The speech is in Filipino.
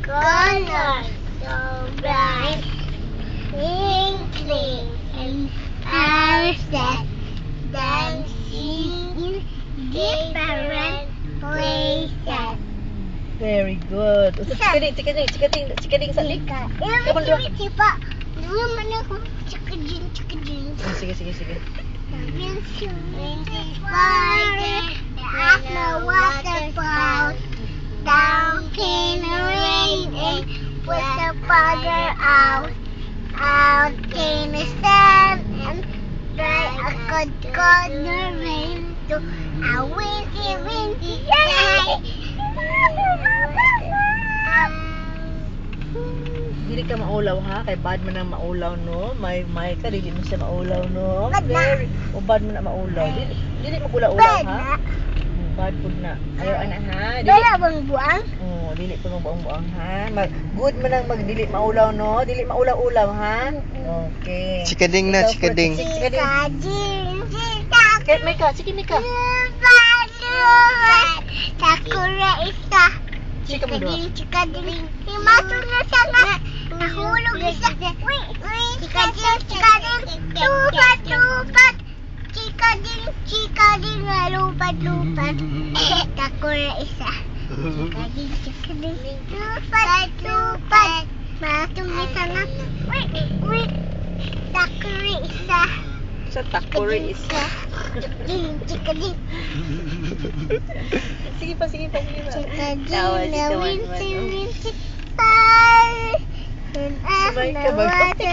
colors so bright, twinkling in our set, dancing in different places. Very good. Cikading sa lik. Kapan dua? Cepat. Dulu mana aku cikading. Sige. At the waterfall, down came the rain and put the powder out. Out came the sun and dried a good corner rain to a windy day. Dili ka maulaw ha, kay bad man ang maulaw no. May ka dili mo siya maulaw no. Bad na. O bad man na maulaw. Dili magula-ulaw ha. Bad pud na. Ayaw ana ha. Dala bang buang? Oh, dili pa mo buang ha. Good man ang magdili maulaw no. Dili maulaw-ulaw ha. Okay. Cikading na, cikading. Kahit may ka, sige may ka. Sakura isa. Chika mo doon. Cikading. Masuk na sana. Nahulog isa. Cikading. Lupat. Cikading. Lupat. Sakura isa. Cikading. Lupat. Masuk na sana. Sakura isa. Sa takuri isa. Cikading. Sige pa. Cikading Tawa si na Tawa. wincy. Bye. And Sabay after ka ba? water.